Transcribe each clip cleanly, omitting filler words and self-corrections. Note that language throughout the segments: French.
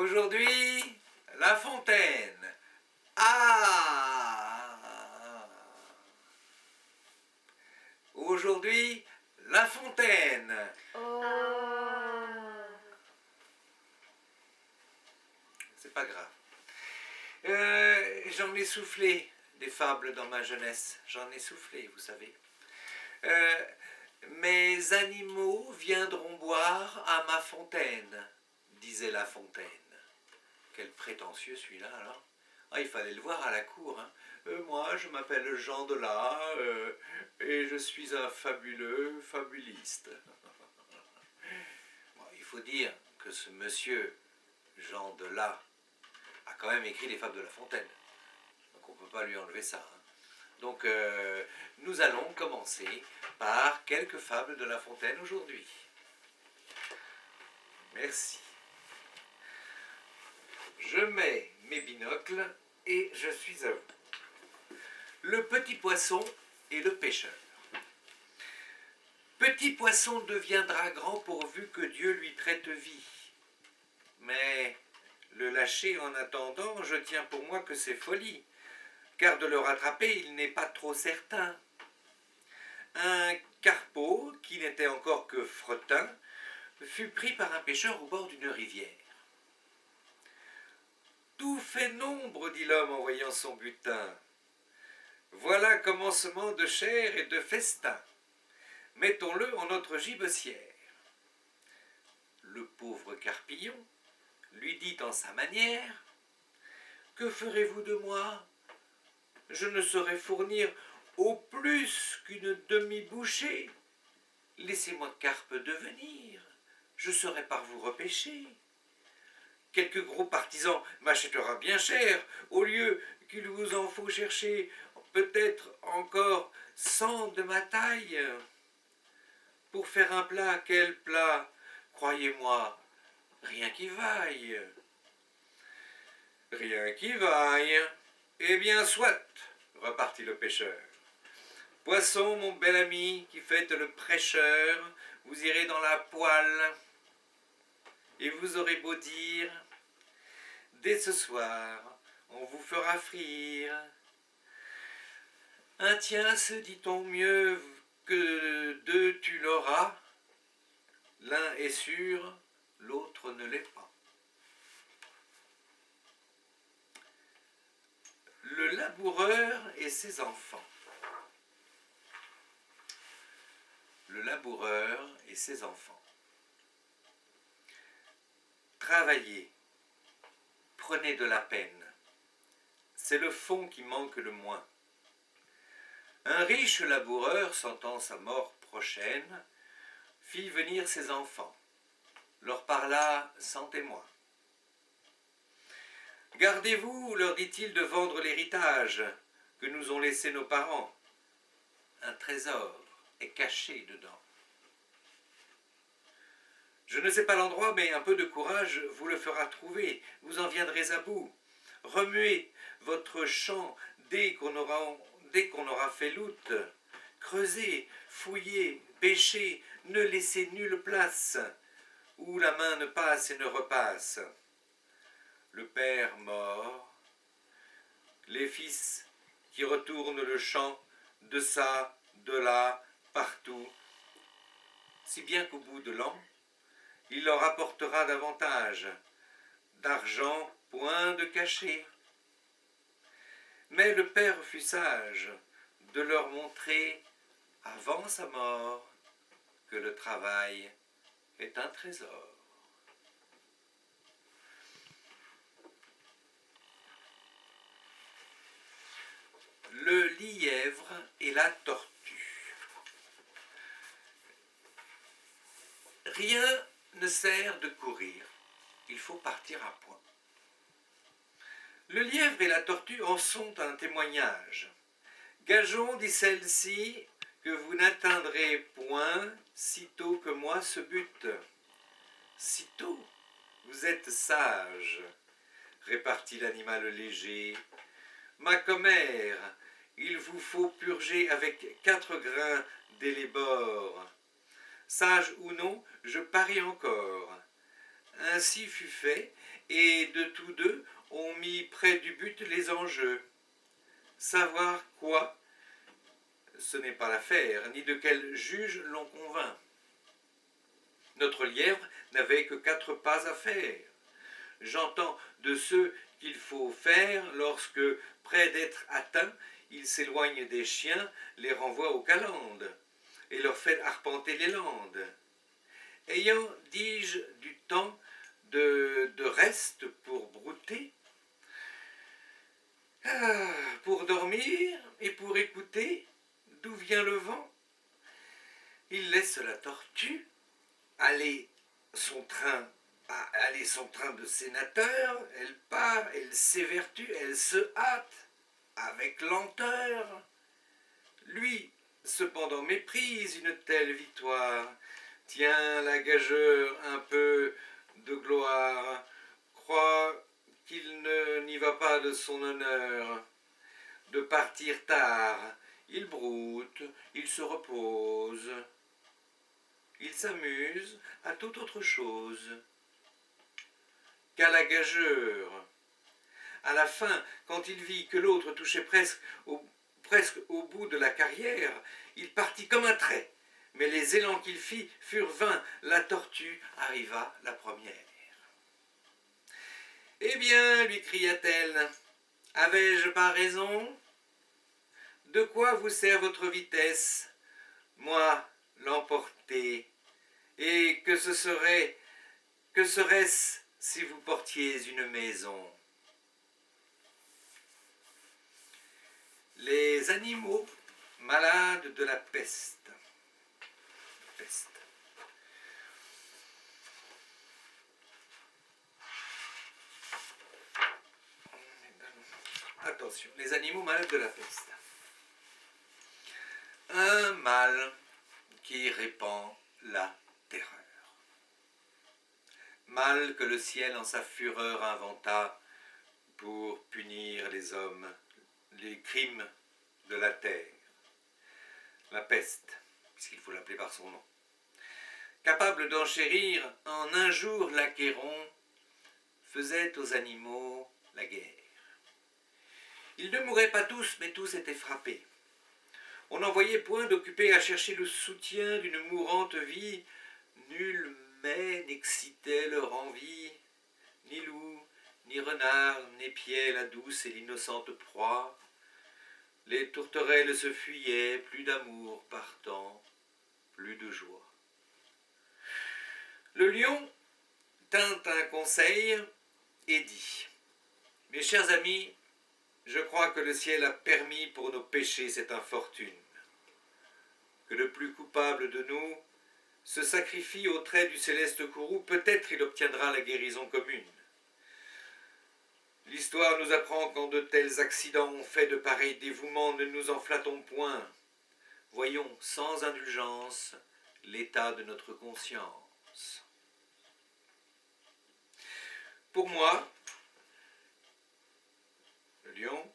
Aujourd'hui, La Fontaine. Ah! Aujourd'hui, La Fontaine. C'est pas grave. J'en ai soufflé des fables dans ma jeunesse. J'en ai soufflé, vous savez. Mes animaux viendront boire à ma fontaine, disait La Fontaine. Quel prétentieux celui-là, alors. Ah, il fallait le voir à la cour. Hein. Moi, je m'appelle Jean Delat et je suis un fabuleux fabuliste. Bon, il faut dire que ce monsieur Jean Delat a quand même écrit les fables de La Fontaine. Donc on ne peut pas lui enlever ça. Hein. Donc nous allons commencer par quelques fables de La Fontaine aujourd'hui. Merci. Je mets mes binocles et je suis à vous. Le petit poisson et le pêcheur. Petit poisson deviendra grand pourvu que Dieu lui prête vie. Mais le lâcher en attendant, je tiens pour moi que c'est folie, car de le rattraper, il n'est pas trop certain. Un carpeau, qui n'était encore que fretin, fut pris par un pêcheur au bord d'une rivière. Tout fait nombre, dit l'homme en voyant son butin. Voilà commencement de chair et de festin. Mettons-le en notre gibecière. Le pauvre carpillon lui dit en sa manière: que ferez-vous de moi? Je ne saurais fournir au plus qu'une demi-bouchée. Laissez-moi carpe devenir, je serai par vous repêcher. Quelque gros partisan m'achètera bien cher, au lieu qu'il vous en faut chercher peut-être encore 100 de ma taille. Pour faire un plat, quel plat? Croyez-moi, rien qui vaille. Rien qui vaille. Eh bien, soit, repartit le pêcheur. Poisson, mon bel ami, qui faites le prêcheur, vous irez dans la poêle, et vous aurez beau dire, dès ce soir, on vous fera frire. Un tien, se dit-on mieux que deux tu l'auras, l'un est sûr, l'autre ne l'est pas. Le laboureur et ses enfants. Le laboureur et ses enfants. Travaillez, prenez de la peine, c'est le fond qui manque le moins. Un riche laboureur, sentant sa mort prochaine, fit venir ses enfants, leur parla sans témoin. Gardez-vous, leur dit-il, de vendre l'héritage que nous ont laissé nos parents. Un trésor est caché dedans. Je ne sais pas l'endroit, mais un peu de courage vous le fera trouver. Vous en viendrez à bout. Remuez votre champ dès qu'on aura fait l'out. Creusez, fouillez, pêchez, ne laissez nulle place où la main ne passe et ne repasse. Le père mort, les fils qui retournent le champ de ça, de là, partout, si bien qu'au bout de l'an, il leur apportera davantage d'argent, point de cachet. Mais le père fut sage de leur montrer, avant sa mort, que le travail est un trésor. Le lièvre et la tortue. Rien ne sert de courir, il faut partir à point. Le lièvre et la tortue en sont un témoignage. Gageons, dit celle-ci, que vous n'atteindrez point sitôt que moi ce but. Sitôt, vous êtes sage, répartit l'animal léger. Ma commère, il vous faut purger avec 4 grains d'élébore. Sage ou non, je parie encore. Un Ainsi fut fait, et de tous deux, on mit près du but les enjeux. Savoir quoi, ce n'est pas l'affaire, ni de quel juge l'on convainc. Notre lièvre n'avait que 4 pas à faire. J'entends de ceux qu'il faut faire lorsque, près d'être atteints, il s'éloigne des chiens, les renvoie aux calendes, et leur fait arpenter les landes. Ayant, dis-je, du temps de reste pour brouter, pour dormir et pour écouter d'où vient le vent, il laisse la tortue aller son train de sénateur, elle part, elle s'évertue, elle se hâte avec lenteur. Lui, cependant, méprise une telle victoire. Tiens, la gageure un peu de gloire, croit qu'il n'y va pas de son honneur de partir tard. Il broute, il se repose, il s'amuse à toute autre chose qu'à la gageure. À la fin, quand il vit que l'autre touchait presque au bout de la carrière, il partit comme un trait. Mais les élans qu'il fit furent vains. La tortue arriva la première. Eh bien, lui cria-t-elle, avais-je pas raison? De quoi vous sert votre vitesse? Moi, l'emporter. Et que serait-ce si vous portiez une maison? Les animaux malades de la peste. Attention, les animaux malades de la peste. Un mal qui répand la terreur. Mal que le ciel en sa fureur inventa pour punir les hommes, les crimes de la terre. La peste, puisqu'il faut l'appeler par son nom. Capable d'enchérir en un jour l'Achéron, faisait aux animaux la guerre. Ils ne mouraient pas tous, mais tous étaient frappés. On n'en voyait point d'occupés à chercher le soutien d'une mourante vie. Nul mets n'excitait leur envie, ni loup, ni renard, n'épiaient la douce et l'innocente proie. Les tourterelles se fuyaient, plus d'amour partant, plus de joie. Le lion tint un conseil et dit : mes chers amis, je crois que le ciel a permis pour nos péchés cette infortune, que le plus coupable de nous se sacrifie au trait du céleste courroux, peut-être il obtiendra la guérison commune. L'histoire nous apprend qu'en de tels accidents on fait de pareils dévouements, ne nous en flattons point. Voyons sans indulgence l'état de notre conscience. Pour moi, le lion,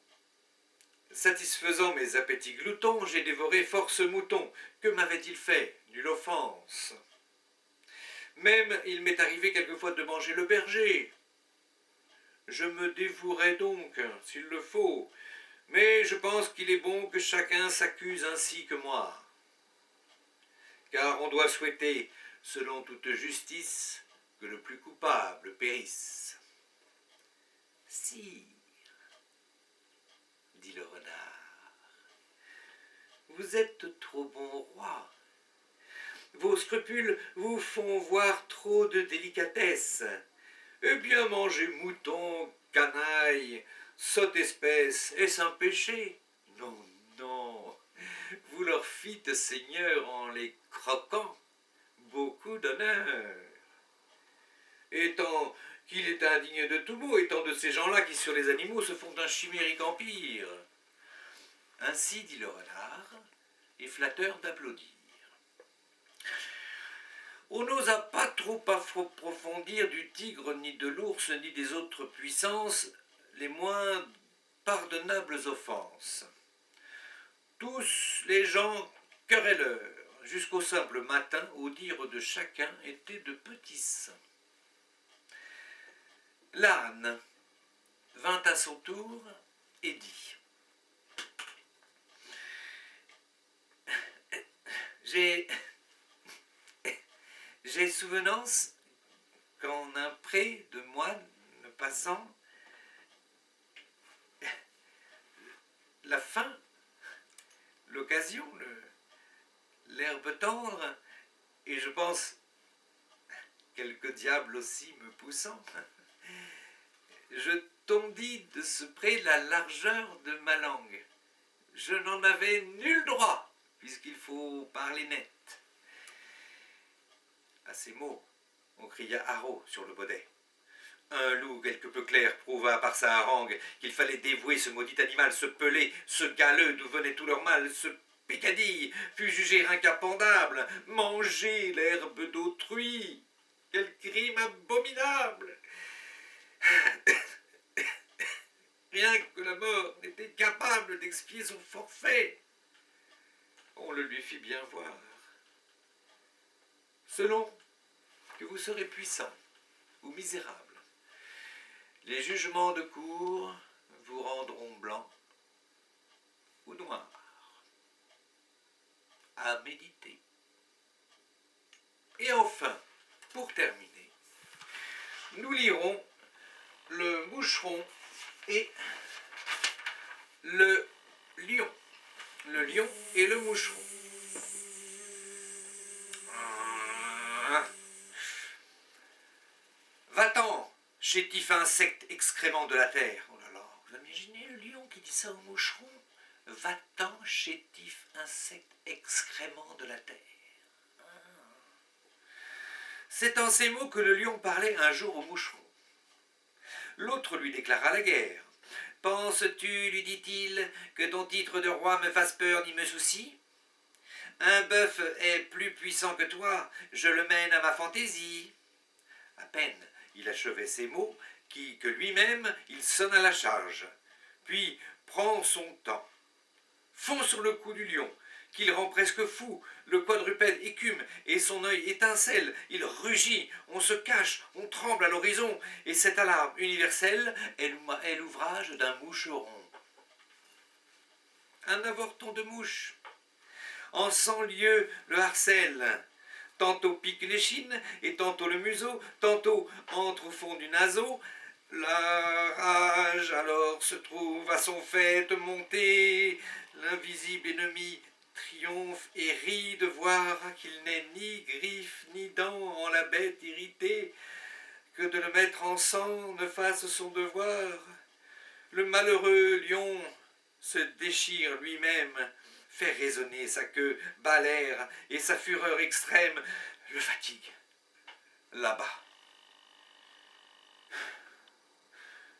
satisfaisant mes appétits gloutons, j'ai dévoré force moutons. Que m'avait-il fait? Nulle offense. Même il m'est arrivé quelquefois de manger le berger. Je me dévouerai donc, s'il le faut, mais je pense qu'il est bon que chacun s'accuse ainsi que moi. Car on doit souhaiter, selon toute justice, que le plus coupable périsse. Sire, dit le renard, vous êtes trop bon roi. Vos scrupules vous font voir trop de délicatesse. Eh bien, manger mouton, canaille, sotte espèce, est-ce un péché? Non, non, vous leur fîtes, Seigneur, en les croquant, beaucoup d'honneur. Étant qu'il est indigne de tout mot, étant de ces gens-là qui sur les animaux se font un chimérique empire. Ainsi dit le renard, et flatteur d'applaudir. On n'osa pas trop approfondir du tigre, ni de l'ours, ni des autres puissances, les moins pardonnables offenses. Tous les gens querelleurs, jusqu'au simple matin, au dire de chacun, étaient de petits saints. L'âne vint à son tour et dit: J'ai souvenance qu'en un pré de moine passant, la faim, l'occasion, l'herbe tendre, et je pense quelques diables aussi me poussant, je tondis de ce pré la largeur de ma langue. Je n'en avais nul droit, puisqu'il faut parler net. À ces mots, on cria haro sur le baudet. Un loup quelque peu clair prouva par sa harangue qu'il fallait dévouer ce maudit animal, ce pelé, ce galeux d'où venait tout leur mal, ce Picadille fut jugé incapendable, manger l'herbe d'autrui. Quel crime abominable! Rien que la mort n'était capable d'expier son forfait. On le lui fit bien voir. Selon que vous serez puissant ou misérable, les jugements de cour vous rendront blanc ou noir. À méditer. Et enfin, pour terminer, nous lirons le moucheron et le lion. Le lion et le moucheron. Va-t'en, chétif insecte excrément de la terre. Oh là là, vous imaginez le lion qui dit ça au moucheron? Va-t'en, chétif insecte excrément de la terre. C'est en ces mots que le lion parlait un jour au moucheron. L'autre lui déclara la guerre. Penses-tu, lui dit-il, que ton titre de roi me fasse peur ni me soucie? Un bœuf est plus puissant que toi, je le mène à ma fantaisie. À peine il achevait ces mots, que lui-même il sonne à la charge, puis prend son temps, fond sur le cou du lion, qu'il rend presque fou, le quadrupède écume et son œil étincelle, il rugit, on se cache, on tremble à l'horizon, et cette alarme universelle est l'ouvrage d'un moucheron. Un avorton de mouche, en 100 lieues le harcèle, tantôt pique l'échine et tantôt le museau, tantôt entre au fond du naseau. La rage alors se trouve à son fait monter, l'invisible ennemi triomphe et rit de voir qu'il n'est ni griffes ni dents en la bête irritée, que de le mettre en sang ne fasse son devoir. Le malheureux lion se déchire lui-même, fait résonner sa queue, bat l'air, et sa fureur extrême le fatigue. Là-bas,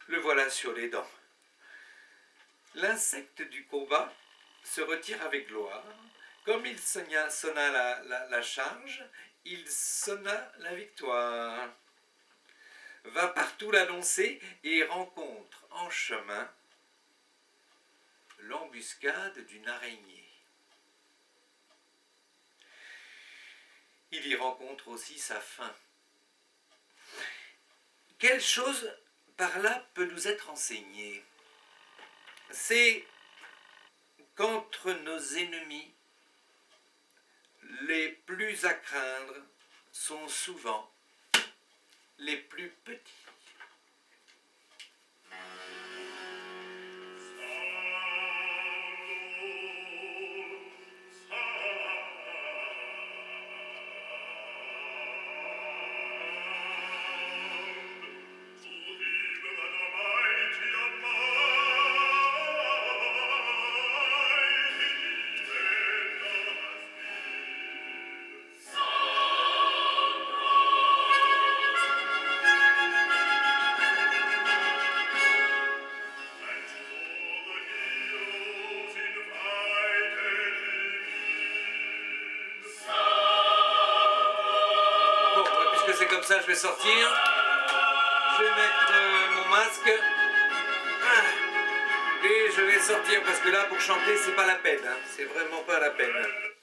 le voilà sur les dents. L'insecte du combat se retire avec gloire. Comme il sonna la charge, il sonna la victoire. Va partout l'annoncer et rencontre en chemin l'embuscade d'une araignée. Il y rencontre aussi sa faim. Quelle chose par là peut nous être enseignée? C'est qu'entre nos ennemis, les plus à craindre sont souvent les plus petits. C'est comme ça, je vais sortir, je vais mettre mon masque et je vais sortir parce que là pour chanter c'est pas la peine, hein. C'est vraiment pas la peine.